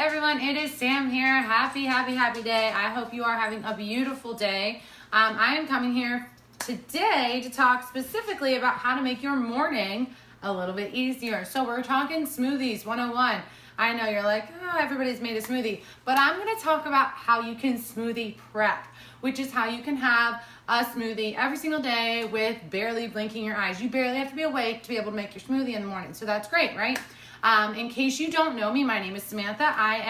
everyone, it is Sam here. Happy day. I hope you are having a beautiful day. I am coming here today to talk specifically about how to make your morning a little bit easier. So we're talking smoothies 101. I know you're like, oh, everybody's made a smoothie, but I'm going to talk about how you can smoothie prep, which is how you can have a smoothie every single day with barely blinking your eyes. You barely have to be awake to be able to make your smoothie in the morning. So that's great, right? In case you don't know me, my name is Samantha. I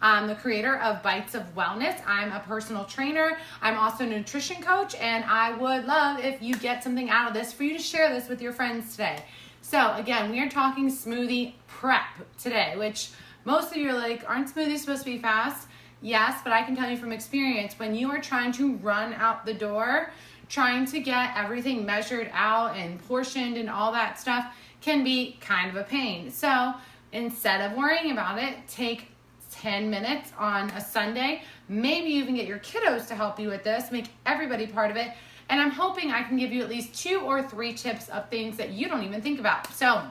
am the creator of Bites of Wellness. I'm a personal trainer. I'm also a nutrition coach, and I would love if you get something out of this for you to share this with your friends today. So again, we are talking smoothie prep today, which most of you are like, aren't smoothies supposed to be fast? Yes, but I can tell you from experience, when you are trying to run out the door, trying to get everything measured out and portioned and all that stuff can be kind of a pain. So instead of worrying about it, take 10 minutes on a Sunday. Maybe you even get your kiddos to help you with this, make everybody part of it. And I'm hoping I can give you at least 2 or 3 tips of things that you don't even think about. So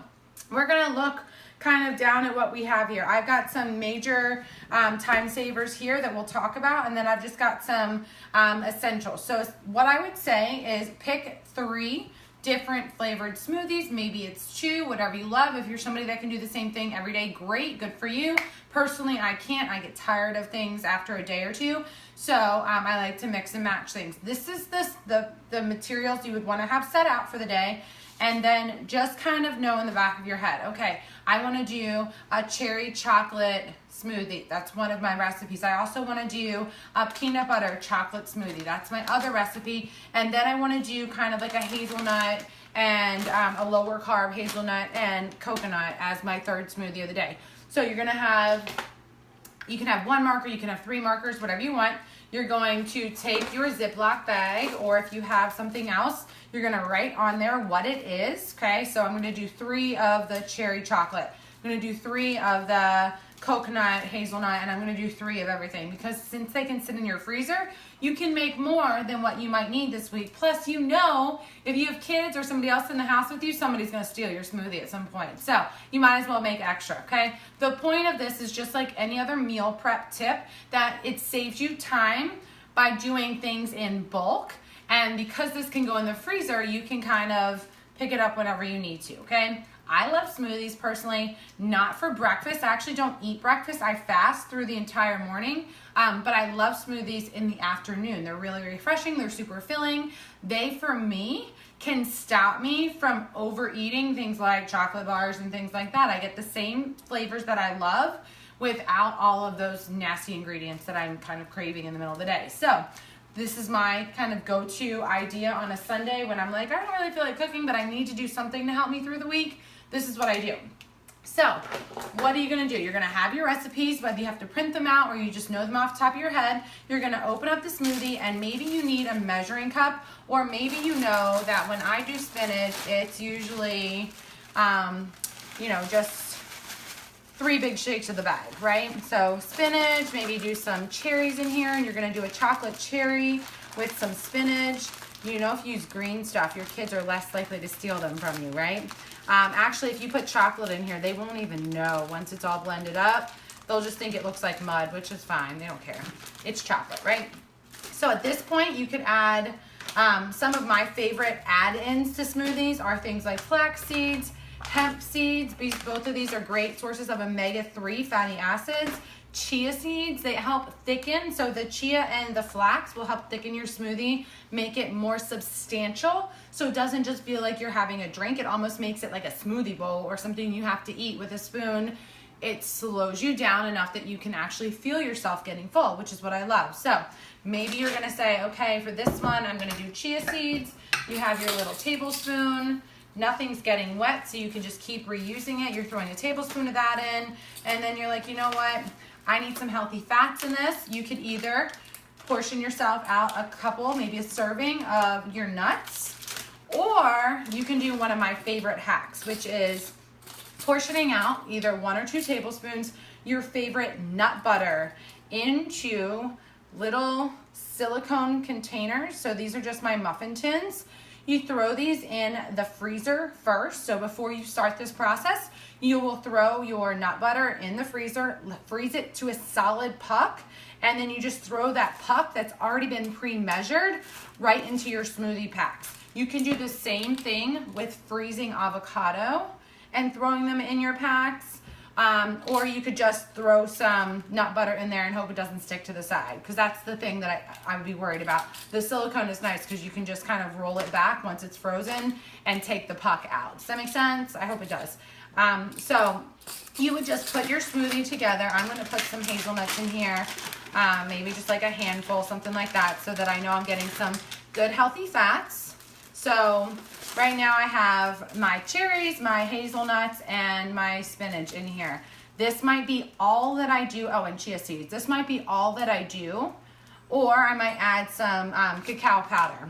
we're gonna look kind of down at what we have here. I've got some major time savers here that we'll talk about, and then I've just got some essentials. So what I would say is pick 3 different flavored smoothies. Maybe it's 2, whatever you love. If you're somebody that can do the same thing every day, great, good for you. Personally, I can't. I get tired of things after a day or 2. So I like to mix and match things. This is the materials you would want to have set out for the day, and then just kind of know in the back of your head, okay, I want to do a cherry chocolate smoothie. That's one of my recipes. I also want to do a peanut butter chocolate smoothie. That's my other recipe. And then I want to do kind of like a hazelnut and a lower carb hazelnut and coconut as my 3rd smoothie of the day. So you're going to have, you can have 1 marker, you can have 3 markers, whatever you want. You're going to take your Ziploc bag, or if you have something else, you're going to write on there what it is, okay? So I'm going to do 3 of the cherry chocolate. I'm going to do 3 of the coconut, hazelnut, and I'm going to do 3 of everything, because since they can sit in your freezer, you can make more than what you might need this week. Plus, you know, if you have kids or somebody else in the house with you, somebody's going to steal your smoothie at some point. So you might as well make extra, okay? The point of this is just like any other meal prep tip, that it saves you time by doing things in bulk. And because this can go in the freezer, you can kind of pick it up whenever you need to, okay? I love smoothies personally, not for breakfast. I actually don't eat breakfast. I fast through the entire morning, but I love smoothies in the afternoon. They're really refreshing. They're super filling. They, for me, can stop me from overeating things like chocolate bars and things like that. I get the same flavors that I love without all of those nasty ingredients that I'm kind of craving in the middle of the day. So this is my kind of go-to idea on a Sunday when I'm like, I don't really feel like cooking, but I need to do something to help me through the week. This is what I do. So what are you going to do? You're going to have your recipes, whether you have to print them out or you just know them off the top of your head. You're going to open up the smoothie, and maybe you need a measuring cup, or maybe you know that when I do spinach, it's usually, just 3 big shakes of the bag, right? So spinach, maybe do some cherries in here, and you're going to do a chocolate cherry with some spinach. You know, if you use green stuff, your kids are less likely to steal them from you, right? Actually, if you put chocolate in here, they won't even know. Once it's all blended up, they'll just think it looks like mud, which is fine. They don't care. It's chocolate, right? So at this point, you could add some of my favorite add-ins to smoothies are things like flax seeds, hemp seeds. Both of these are great sources of omega-3 fatty acids. Chia seeds, they help thicken. So the chia and the flax will help thicken your smoothie, make it more substantial. So it doesn't just feel like you're having a drink. It almost makes it like a smoothie bowl or something you have to eat with a spoon. It slows you down enough that you can actually feel yourself getting full, which is what I love. So maybe you're gonna say, okay, for this one, I'm gonna do chia seeds. You have your little tablespoon. Nothing's getting wet, so you can just keep reusing it. You're throwing a tablespoon of that in, and then you're like, you know what? I need some healthy fats in this. You could either portion yourself out a couple, maybe a serving of your nuts, or you can do one of my favorite hacks, which is portioning out either 1 or 2 tablespoons your favorite nut butter into little silicone containers. So these are just my muffin tins. You throw these in the freezer first. So before you start this process, you will throw your nut butter in the freezer, freeze it to a solid puck, and then you just throw that puck that's already been pre-measured right into your smoothie packs. You can do the same thing with freezing avocado and throwing them in your packs. Or you could just throw some nut butter in there and hope it doesn't stick to the side, because that's the thing that I would be worried about. The silicone is nice because you can just kind of roll it back once it's frozen and take the puck out. Does that make sense? I hope it does. So you would just put your smoothie together. I'm going to put some hazelnuts in here, maybe just like a handful, something like that, so that I know I'm getting some good healthy fats. So right now I have my cherries, my hazelnuts, and my spinach in here. This might be all that I do. Oh, and chia seeds. This might be all that I do, or I might add some cacao powder.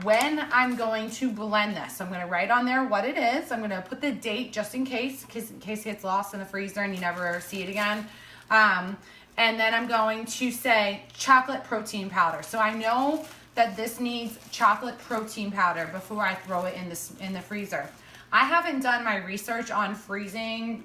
When I'm going to blend this, I'm going to write on there what it is. I'm going to put the date just in case it gets lost in the freezer and you never see it again. And then I'm going to say chocolate protein powder. So I know that this needs chocolate protein powder before I throw it in the freezer. I haven't done my research on freezing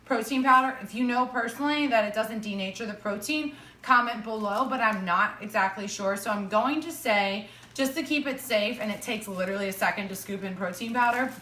protein powder. If you know personally that it doesn't denature the protein, comment below, but I'm not exactly sure. So I'm going to say, just to keep it safe, and it takes literally a second to scoop in protein powder,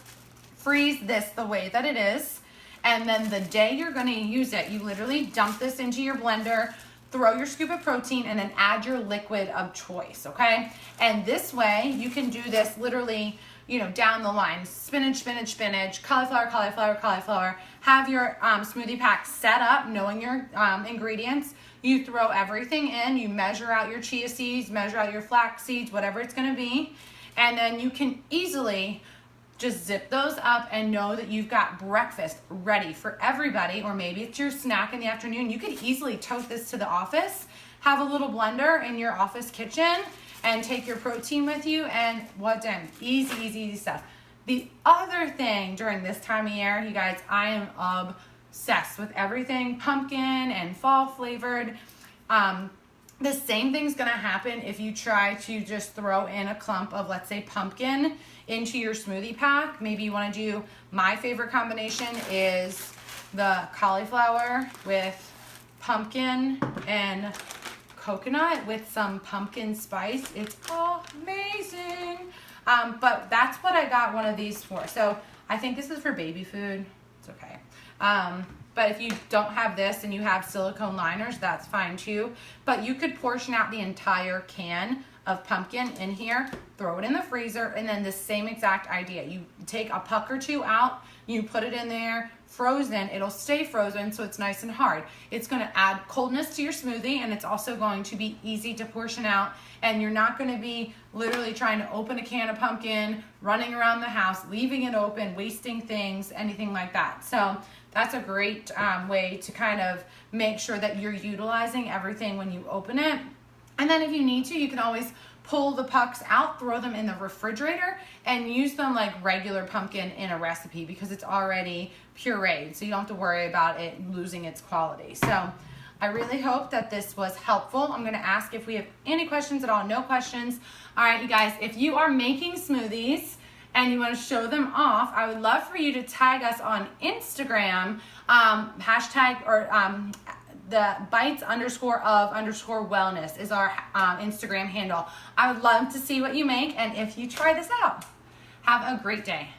freeze this the way that it is, and then the day you're gonna use it, you literally dump this into your blender, throw your scoop of protein, and then add your liquid of choice, okay? And this way, you can do this literally, you know, down the line. Spinach, spinach, spinach, cauliflower, cauliflower, cauliflower. Have your smoothie pack set up, knowing your ingredients. You throw everything in, you measure out your chia seeds, measure out your flax seeds, whatever it's gonna be, and then you can easily just zip those up and know that you've got breakfast ready for everybody, or maybe it's your snack in the afternoon. You could easily tote this to the office, have a little blender in your office kitchen, and take your protein with you, and what's in? Easy, easy, easy stuff. The other thing during this time of year, you guys, I am obsessed with everything pumpkin and fall flavored. The same thing's gonna happen if you try to just throw in a clump of, let's say, pumpkin into your smoothie pack. Maybe you wanna do, my favorite combination is the cauliflower with pumpkin and coconut with some pumpkin spice. It's amazing. But that's what I got one of these for. So I think this is for baby food. It's okay. But if you don't have this and you have silicone liners, that's fine too. But you could portion out the entire can of pumpkin in here, throw it in the freezer, and then the same exact idea. You take a puck or two out, you put it in there, frozen. It'll stay frozen so it's nice and hard. It's going to add coldness to your smoothie, and it's also going to be easy to portion out, and you're not going to be literally trying to open a can of pumpkin, running around the house, leaving it open, wasting things, anything like that. So that's a great way to kind of make sure that you're utilizing everything when you open it. And then if you need to, you can always pull the pucks out, throw them in the refrigerator, and use them like regular pumpkin in a recipe because it's already pureed, so you don't have to worry about it losing its quality. So I really hope that this was helpful. I'm gonna ask if we have any questions at all. No questions. All right, you guys, if you are making smoothies and you want to show them off, I would love for you to tag us on Instagram, hashtag or the bites_of_wellness is our Instagram handle. I would love to see what you make, and if you try this out, have a great day.